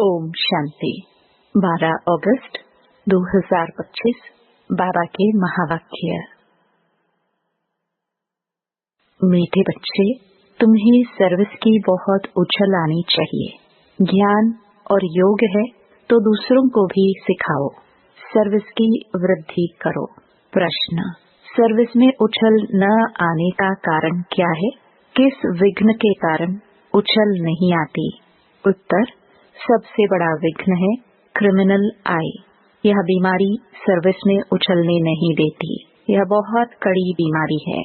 ओम शांति। 12 अगस्त 2025 बाबा के महावाक्य। मीठे बच्चे, तुम्हें सर्विस की बहुत उछल आनी चाहिए। ज्ञान और योग है तो दूसरों को भी सिखाओ। सर्विस की वृद्धि करो। प्रश्न: सर्विस में उछल न आने का कारण क्या है? किस विघ्न के कारण उछल नहीं आती? उत्तर: सबसे बड़ा विघ्न है क्रिमिनल आई। यह बीमारी सर्विस में उछलने नहीं देती। यह बहुत कड़ी बीमारी है।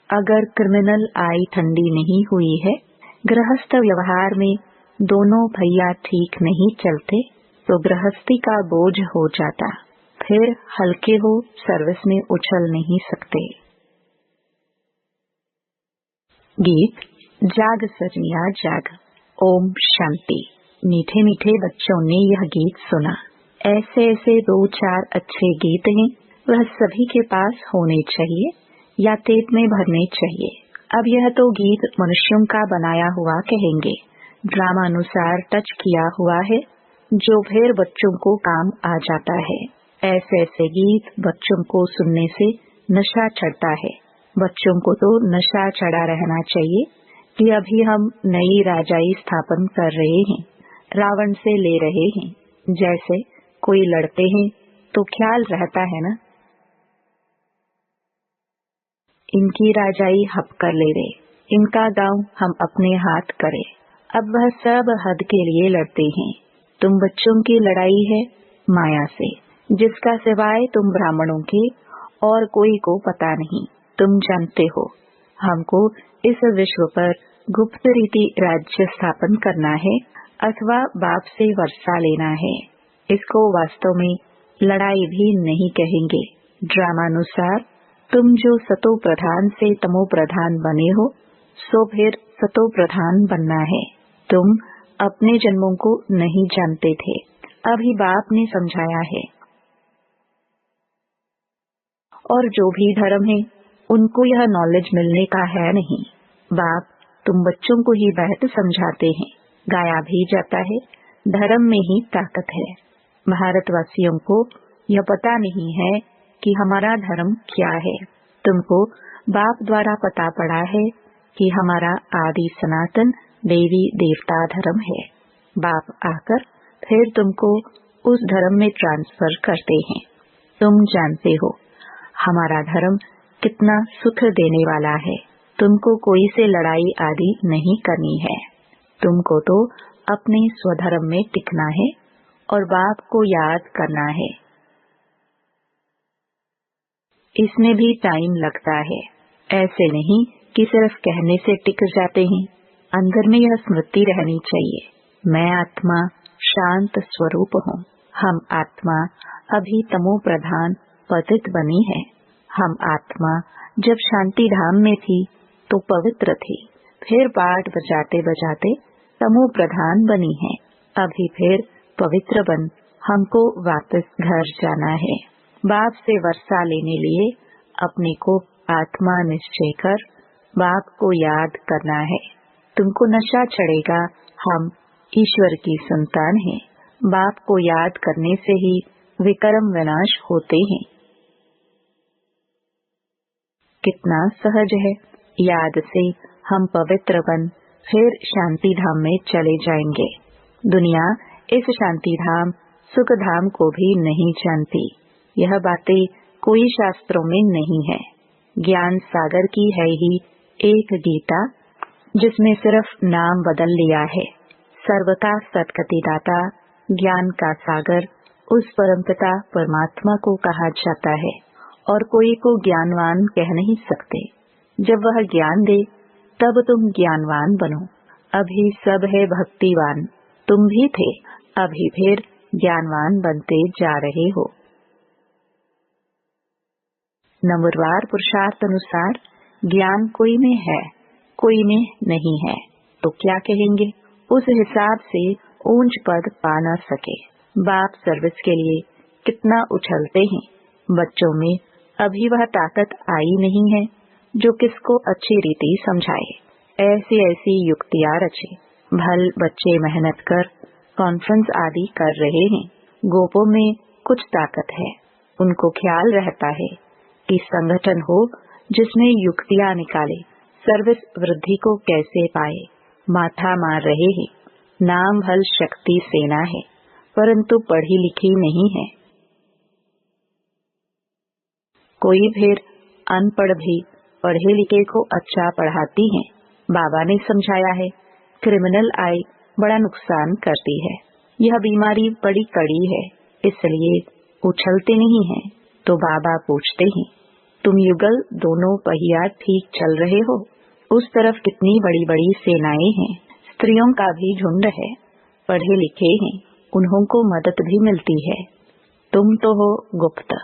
अगर क्रिमिनल आई ठंडी नहीं हुई है, गृहस्थ व्यवहार में दोनों भैया ठीक नहीं चलते, तो गृहस्थी का बोझ हो जाता। फिर हल्के हो सर्विस में उछल नहीं सकते। गीत: जाग सजनिया जाग। ओम शांति। मीठे मीठे बच्चों ने यह गीत सुना। ऐसे ऐसे 2-4 अच्छे गीत हैं, वह सभी के पास होने चाहिए या टेप में भरने चाहिए। अब यह तो गीत मनुष्यों का बनाया हुआ कहेंगे, ड्रामा अनुसार टच किया हुआ है, जो फिर बच्चों को काम आ जाता है। ऐसे ऐसे गीत बच्चों को सुनने से नशा चढ़ता है। बच्चों को तो नशा चढ़ा रहना चाहिए कि अभी हम नई राजाई स्थापन कर रहे हैं, रावण से ले रहे हैं। जैसे कोई लड़ते हैं तो ख्याल रहता है ना, इनकी राजाई हप कर ले रहे, इनका गांव हम अपने हाथ करे। अब वह सब हद के लिए लड़ते हैं। तुम बच्चों की लड़ाई है माया से, जिसका सिवाय तुम ब्राह्मणों के और कोई को पता नहीं। तुम जानते हो, हमको इस विश्व पर गुप्त रीति राज्य स्थापन करना है अथवा बाप से वर्षा लेना है। इसको वास्तव में लड़ाई भी नहीं कहेंगे। ड्रामानुसार तुम जो सतो प्रधान से तमो प्रधान बने हो, सो फिर सतो प्रधान बनना है। तुम अपने जन्मों को नहीं जानते थे, अभी बाप ने समझाया है। और जो भी धर्म है, उनको यह नॉलेज मिलने का है नहीं। बाप तुम बच्चों को ही बहुत समझाते हैं, गाया भी जाता है, धर्म में ही ताकत है। भारतवासियों को यह पता नहीं है कि हमारा धर्म क्या है। तुमको बाप द्वारा पता पड़ा है कि हमारा आदि सनातन देवी देवता धर्म है। बाप आकर फिर तुमको उस धर्म में ट्रांसफर करते हैं। तुम जानते हो हमारा धर्म कितना सुख देने वाला है। तुमको कोई से लड़ाई आदि नहीं करनी है। तुमको तो अपने स्वधर्म में टिकना है और बाप को याद करना है। इसमें भी टाइम लगता है। ऐसे नहीं कि सिर्फ कहने से टिक जाते हैं। अंदर में यह स्मृति रहनी चाहिए, मैं आत्मा शांत स्वरूप हूँ। हम आत्मा अभी तमो प्रधान पतित बनी है। हम आत्मा जब शांति धाम में थी तो पवित्र थी, फिर पाठ बजाते बजाते तमो प्रधान बनी है। अभी फिर पवित्र बन हमको वापस घर जाना है। बाप से वर्षा लेने लिए अपने को आत्मा निश्चय कर बाप को याद करना है। तुमको नशा चढ़ेगा, हम ईश्वर की संतान हैं। बाप को याद करने से ही विकर्म विनाश होते हैं। कितना सहज है। याद से हम पवित्र बन फिर शांति धाम में चले जाएंगे। दुनिया इस शांति धाम सुख धाम को भी नहीं जानती। यह बातें कोई शास्त्रों में नहीं है। ज्ञान सागर की है ही एक गीता, जिसमें सिर्फ नाम बदल लिया है। सर्व का सद्गति दाता ज्ञान का सागर उस परमपिता परमात्मा को कहा जाता है, और कोई को ज्ञानवान कह नहीं सकते। जब वह ज्ञान दे तब तुम ज्ञानवान बनो। अभी सब है भक्तिवान, तुम भी थे, अभी फिर ज्ञानवान बनते जा रहे हो। नंबरवार पुरुषार्थ अनुसार ज्ञान कोई में है, कोई में नहीं है, तो क्या कहेंगे? उस हिसाब से ऊंच पद पा न सके। बाप सर्विस के लिए कितना उछलते हैं। बच्चों में अभी वह ताकत आई नहीं है जो किसको अच्छी रीति समझाए। ऐसी ऐसी युक्तियां रचे। भल बच्चे मेहनत कर कॉन्फ्रेंस आदि कर रहे हैं। गोपों में कुछ ताकत है। उनको ख्याल रहता है कि संगठन हो जिसमें युक्तियां निकाले, सर्विस वृद्धि को कैसे पाए। माथा मार रहे हैं। नाम भल शक्ति सेना है, परंतु पढ़ी लिखी नहीं है। कोई फिर अनपढ़ भी पढ़े लिखे को अच्छा पढ़ाती है। बाबा ने समझाया है, क्रिमिनल आई बड़ा नुकसान करती है। यह बीमारी बड़ी कड़ी है, इसलिए उछलते नहीं हैं। तो बाबा पूछते हैं, तुम युगल दोनों पहिया ठीक चल रहे हो? उस तरफ कितनी बड़ी बड़ी सेनाएं हैं, स्त्रियों का भी झुंड है, पढ़े लिखे हैं, उन्हों को मदद भी मिलती है। तुम तो हो गुप्त,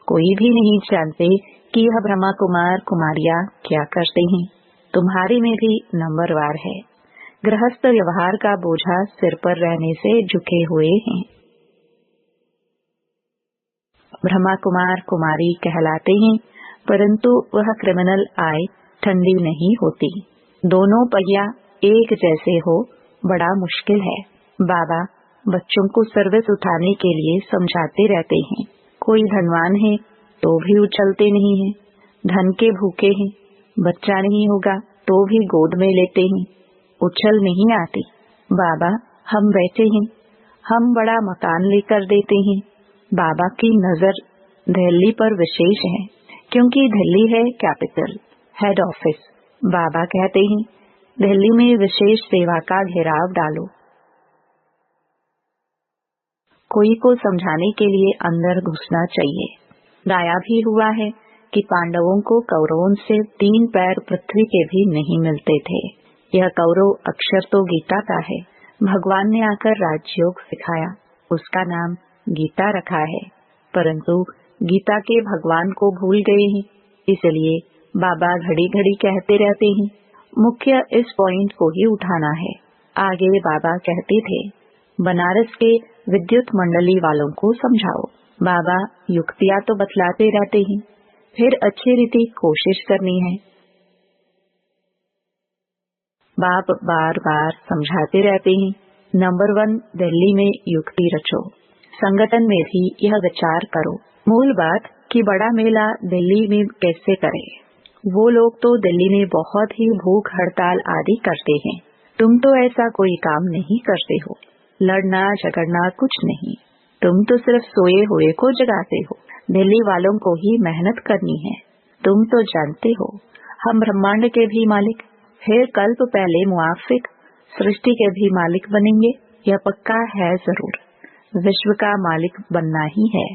कोई भी नहीं जानते कि यह ब्रह्मा कुमार कुमारियां क्या करते हैं। तुम्हारे में भी नंबरवार है। गृहस्थ व्यवहार का बोझा सिर पर रहने से झुके हुए हैं। ब्रह्मा कुमार कुमारी कहलाते हैं, परंतु वह क्रिमिनल आय ठंडी नहीं होती। दोनों पहिया एक जैसे हो बड़ा मुश्किल है। बाबा बच्चों को सर्विस उठाने के लिए समझाते रहते हैं। कोई धनवान है तो भी उछलते नहीं है, धन के भूखे हैं, बच्चा नहीं होगा तो भी गोद में लेते हैं, उछल नहीं आती। बाबा हम बैठे हैं, हम बड़ा मकान लेकर देते हैं। बाबा की नजर दिल्ली पर विशेष है, क्योंकि दिल्ली है कैपिटल, हेड ऑफिस। बाबा कहते हैं, दिल्ली में विशेष सेवा का घेराव डालो। कोई को समझाने के लिए अंदर घुसना चाहिए। गाया भी हुआ है कि पांडवों को कौरवों से 3 पैर पृथ्वी के भी नहीं मिलते थे। यह कौरव अक्षर तो गीता का है। भगवान ने आकर राजयोग सिखाया, उसका नाम गीता रखा है, परंतु गीता के भगवान को भूल गए हैं। इसलिए बाबा घड़ी घड़ी कहते रहते हैं, मुख्य इस पॉइंट को ही उठाना है। आगे बाबा कहते थे, बनारस के विद्युत मंडली वालों को समझाओ। बाबा युक्तियां तो बतलाते रहते हैं, फिर अच्छी रीति कोशिश करनी है। बाप बार बार समझाते रहते हैं, नंबर 1 दिल्ली में युक्ति रचो। संगठन में भी यह विचार करो। मूल बात कि बड़ा मेला दिल्ली में कैसे करें। वो लोग तो दिल्ली में बहुत ही भूख हड़ताल आदि करते हैं। तुम तो ऐसा कोई काम नहीं करते हो, लड़ना झगड़ना कुछ नहीं। तुम तो सिर्फ सोए हुए को जगाते हो। दिल्ली वालों को ही मेहनत करनी है। तुम तो जानते हो हम ब्रह्मांड के भी मालिक, फिर कल्प पहले मुआफिक, सृष्टि के भी मालिक बनेंगे। यह पक्का है जरूर, विश्व का मालिक बनना ही है।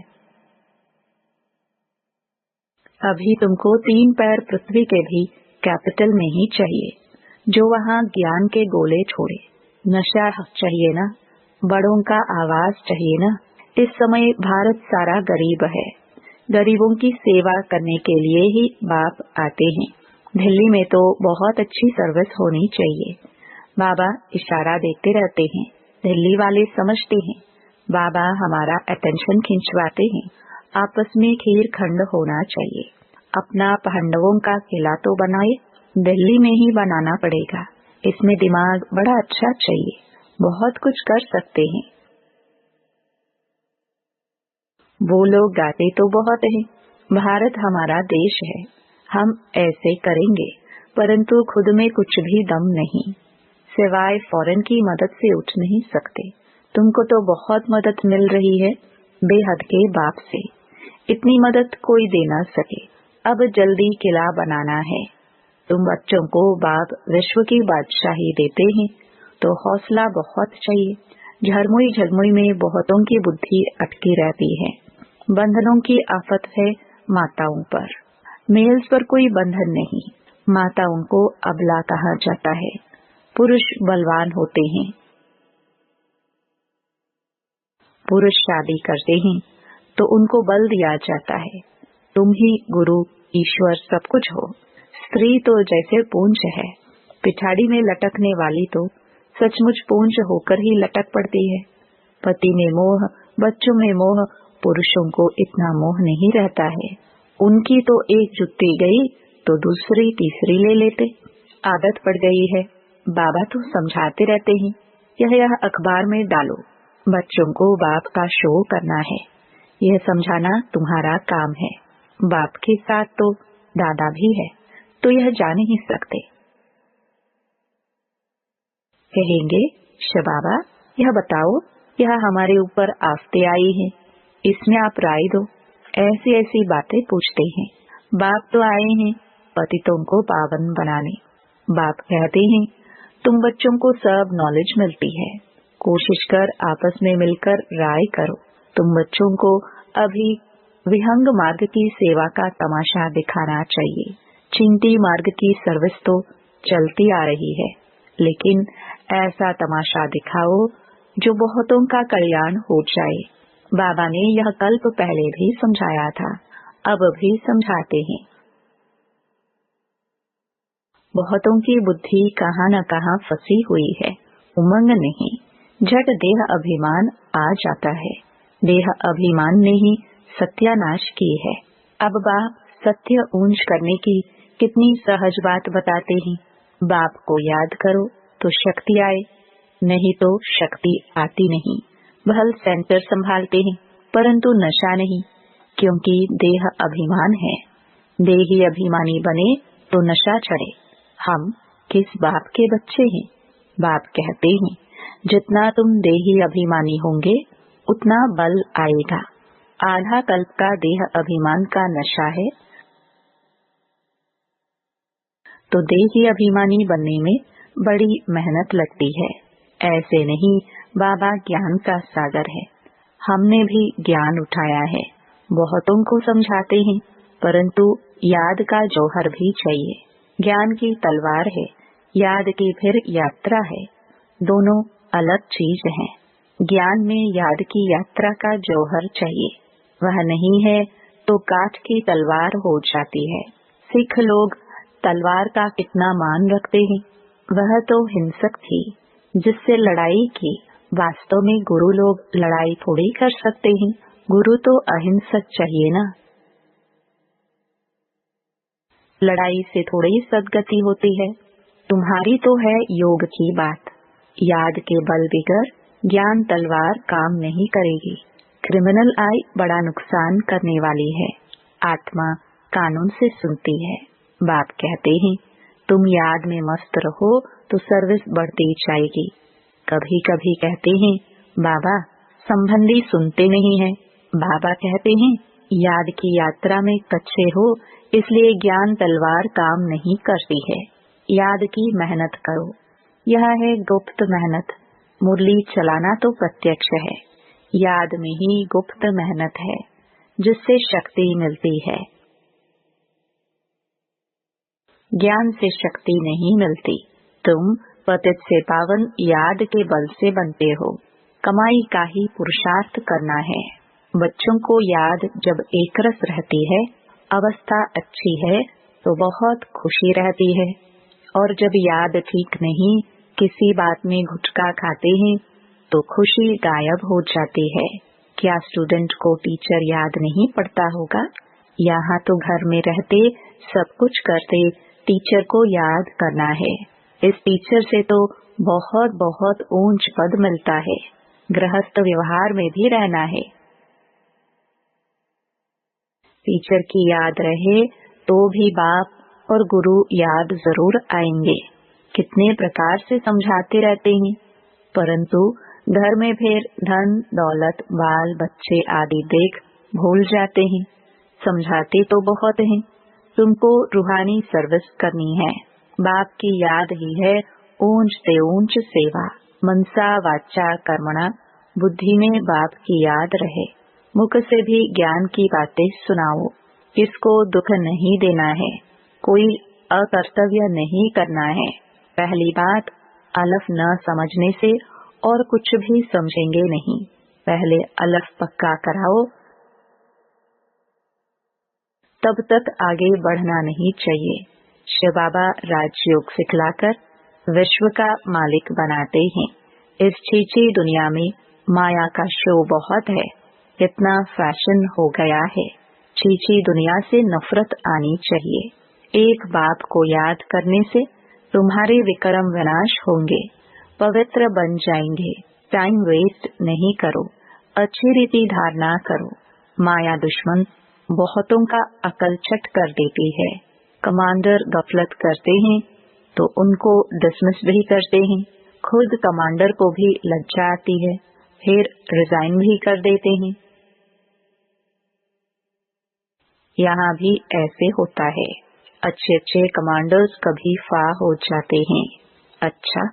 अभी तुमको 3 पैर पृथ्वी के भी कैपिटल में ही चाहिए, जो वहाँ ज्ञान के गोले छोड़े। नशा चाहिए ना, बड़ों का आवाज चाहिए ना। इस समय भारत सारा गरीब है। गरीबों की सेवा करने के लिए ही बाप आते हैं। दिल्ली में तो बहुत अच्छी सर्विस होनी चाहिए। बाबा इशारा देते रहते हैं, दिल्ली वाले समझते हैं। बाबा हमारा अटेंशन खिंचवाते हैं। आपस में खीर खंड होना चाहिए। अपना पांडवों का किला तो बनाए, दिल्ली में ही बनाना पड़ेगा। इसमें दिमाग बड़ा अच्छा चाहिए, बहुत कुछ कर सकते हैं। वो लोग गाते तो बहुत हैं, भारत हमारा देश है, हम ऐसे करेंगे, परंतु खुद में कुछ भी दम नहीं, सिवाय फॉरेन की मदद से उठ नहीं सकते। तुमको तो बहुत मदद मिल रही है बेहद के बाप से, इतनी मदद कोई दे ना सके। अब जल्दी किला बनाना है। तुम बच्चों को बाप विश्व की बादशाही देते हैं, तो हौसला बहुत चाहिए। झरमुई झरमुई में बहुतों की बुद्धि अटकी रहती है। बंधनों की आफत है माताओं पर। मेल्स पर कोई बंधन नहीं, माताओं को अबला कहा जाता है। पुरुष बलवान होते हैं। पुरुष शादी करते हैं तो उनको बल दिया जाता है। तुम ही गुरु ईश्वर सब कुछ हो। स्त्री तो जैसे पूंछ है, पिछाड़ी में लटकने वाली तो सचमुच पूंछ होकर ही लटक पड़ती है। पति में मोह, बच्चों में मोह, पुरुषों को इतना मोह नहीं रहता है। उनकी तो एक जुत्ती गई तो दूसरी तीसरी ले लेते, आदत पड़ गई है। बाबा तो समझाते रहते हैं, यह अखबार में डालो। बच्चों को बाप का शो करना है, यह समझाना तुम्हारा काम है। बाप के साथ तो दादा भी है, तो यह जा नहीं सकते। कहेंगे, शबाबा यह बताओ, यह हमारे ऊपर आफते आई है, इसमें आप राय दो। ऐसी ऐसी बातें पूछते हैं। बाप तो आए हैं पतितों को पावन बनाने। बाप कहते हैं, तुम बच्चों को सब नॉलेज मिलती है, कोशिश कर आपस में मिलकर राय करो। तुम बच्चों को अभी विहंग मार्ग की सेवा का तमाशा दिखाना चाहिए। चिंती मार्ग की सर्विस तो चलती आ रही है, लेकिन ऐसा तमाशा दिखाओ जो बहुतों का कल्याण हो जाए। बाबा ने यह कल्प पहले भी समझाया था, अब भी समझाते हैं। बहुतों की बुद्धि कहाँ न कहाँ फंसी हुई है। उमंग नहीं, झट देह अभिमान आ जाता है। देह अभिमान ने ही सत्यानाश की है। अब बाप सत्य ऊंच करने की कितनी सहज बात बताते हैं। बाप को याद करो तो शक्ति आए, नहीं तो शक्ति आती नहीं। भल सेंटर संभालते हैं, परंतु नशा नहीं, क्योंकि देह अभिमान है। देही अभिमानी बने तो नशा चढ़े। हम किस बाप के बच्चे हैं? बाप कहते हैं, जितना तुम देही अभिमानी होंगे उतना बल आएगा। आधा कल्प का देह अभिमान का नशा है, तो देही अभिमानी बनने में बड़ी मेहनत लगती है। ऐसे नहीं, बाबा ज्ञान का सागर है। हमने भी ज्ञान उठाया है, बहुतों को समझाते हैं, परंतु याद का जौहर भी चाहिए। ज्ञान की तलवार है, याद की फिर यात्रा है, दोनों अलग चीज हैं। ज्ञान में याद की यात्रा का जौहर चाहिए, वह नहीं है तो काठ की तलवार हो जाती है। सिख लोग तलवार का कितना मान रखते हैं। वह तो हिंसक थी जिससे लड़ाई की। वास्तव में गुरु लोग लड़ाई थोड़ी कर सकते हैं, गुरु तो अहिंसक चाहिए ना। लड़ाई से थोड़ी सदगति होती है। तुम्हारी तो है योग की बात। याद के बल बिगर ज्ञान तलवार काम नहीं करेगी। क्रिमिनल आई बड़ा नुकसान करने वाली है। आत्मा कानून से सुनती है। बाप कहते हैं, तुम याद में मस्त रहो तो सर्विस बढ़ती जाएगी। कभी कभी कहते हैं, बाबा संबंधी सुनते नहीं है। बाबा कहते हैं, याद की यात्रा में कच्चे हो, इसलिए ज्ञान तलवार काम नहीं करती है। याद की मेहनत करो, यह है गुप्त मेहनत। मुरली चलाना तो प्रत्यक्ष है, याद में ही गुप्त मेहनत है, जिससे शक्ति मिलती है। ज्ञान से शक्ति नहीं मिलती। तुम पतित से पावन याद के बल से बनते हो। कमाई का ही पुरुषार्थ करना है। बच्चों को याद जब एकरस रहती है, अवस्था अच्छी है, तो बहुत खुशी रहती है। और जब याद ठीक नहीं, किसी बात में गुटखा खाते हैं, तो खुशी गायब हो जाती है। क्या स्टूडेंट को टीचर याद नहीं पड़ता होगा? यहाँ तो घर में रहते सब कुछ करते टीचर को याद करना है। इस टीचर से तो बहुत बहुत ऊंच पद मिलता है। गृहस्थ व्यवहार में भी रहना है। टीचर की याद रहे तो भी बाप और गुरु याद जरूर आएंगे। कितने प्रकार से समझाते रहते हैं, परंतु घर में फिर धन दौलत बाल बच्चे आदि देख भूल जाते हैं। समझाते तो बहुत हैं, तुमको रूहानी सर्विस करनी है। बाप की याद ही है ऊंच से ऊंच सेवा। मनसा वाचा कर्मणा, बुद्धि में बाप की याद रहे। मुख से भी ज्ञान की बातें सुनाओ। किसको दुख नहीं देना है, कोई अकर्तव्य नहीं करना है। पहली बात, अलफ न समझने से और कुछ भी समझेंगे नहीं। पहले अलफ पक्का कराओ, तब तक आगे बढ़ना नहीं चाहिए। शिव बाबा राजयोग सिखलाकर विश्व का मालिक बनाते हैं। इस छीछी दुनिया में माया का शो बहुत है। इतना फैशन हो गया है। छीछी दुनिया से नफरत आनी चाहिए। एक बाप को याद करने से तुम्हारे विक्रम विनाश होंगे, पवित्र बन जाएंगे। टाइम वेस्ट नहीं करो, अच्छी रीति धारणा करो। माया दुश्मन बहुतों का अकल चट कर देती है। कमांडर गफलत करते हैं तो उनको डिसमिस भी करते हैं। खुद कमांडर को भी लज्जा आती है, फिर रिजाइन भी कर देते हैं। यहाँ भी ऐसे होता है। अच्छे अच्छे कमांडर्स कभी फा हो जाते हैं। अच्छा,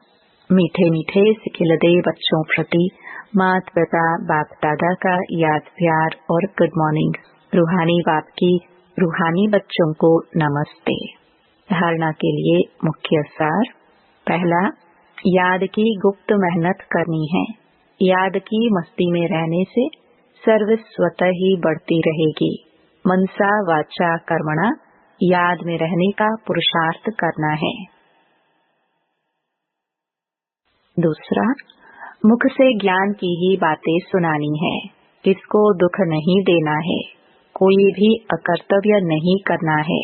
मीठे मीठे सिखिलदे बच्चों प्रति माता पिता बाप दादा का याद प्यार और गुड मॉर्निंग। रूहानी बाप की रूहानी बच्चों को नमस्ते। धारणा के लिए मुख्य सार। पहला, याद की गुप्त मेहनत करनी है। याद की मस्ती में रहने से सर्विस स्वतः ही बढ़ती रहेगी। मनसा वाचा कर्मणा, याद में रहने का पुरुषार्थ करना है। दूसरा, मुख से ज्ञान की ही बातें सुनानी है। किसको दुख नहीं देना है, कोई भी अकर्तव्य नहीं करना है।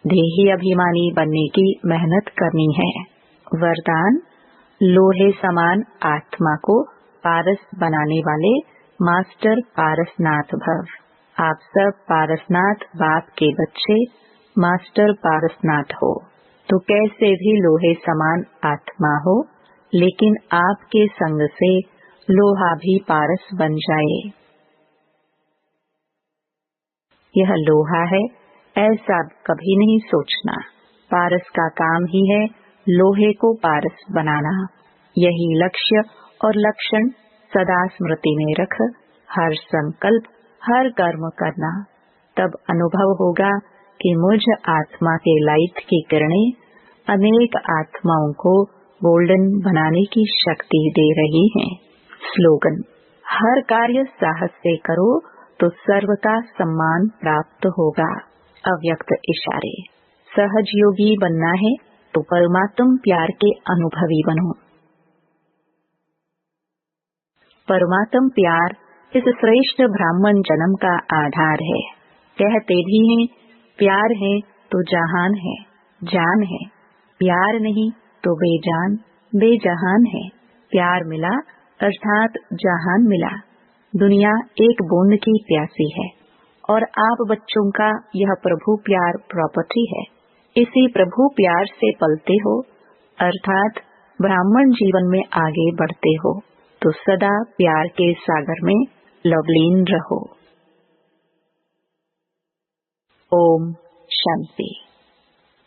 देही अभिमानी बनने की मेहनत करनी है। वरदान, लोहे समान आत्मा को पारस बनाने वाले मास्टर पारसनाथ भव। आप सब पारसनाथ बाप के बच्चे मास्टर पारसनाथ हो, तो कैसे भी लोहे समान आत्मा हो, लेकिन आपके संग से लोहा भी पारस बन जाए। यह लोहा है ऐसा कभी नहीं सोचना। पारस का काम ही है लोहे को पारस बनाना। यही लक्ष्य और लक्षण सदा स्मृति में रख हर संकल्प हर कर्म करना। तब अनुभव होगा कि मुझ आत्मा के लाइट की किरणें अनेक आत्माओं को गोल्डन बनाने की शक्ति दे रही हैं। स्लोगन, हर कार्य साहस से करो तो सर्व का सम्मान प्राप्त होगा। अव्यक्त इशारे। सहज योगी बनना है तो परमात्म प्यार के अनुभवी बनो। परमात्म प्यार इस श्रेष्ठ ब्राह्मण जन्म का आधार है। कहते भी हैं प्यार है तो जहान है, जान है। प्यार नहीं तो बेजान बेजहान है। प्यार मिला अर्थात जहान मिला। दुनिया एक बूंद की प्यासी है और आप बच्चों का यह प्रभु प्यार प्रॉपर्टी है। इसी प्रभु प्यार से पलते हो अर्थात ब्राह्मण जीवन में आगे बढ़ते हो, तो सदा प्यार के सागर में लवलीन रहो। ओम शांति।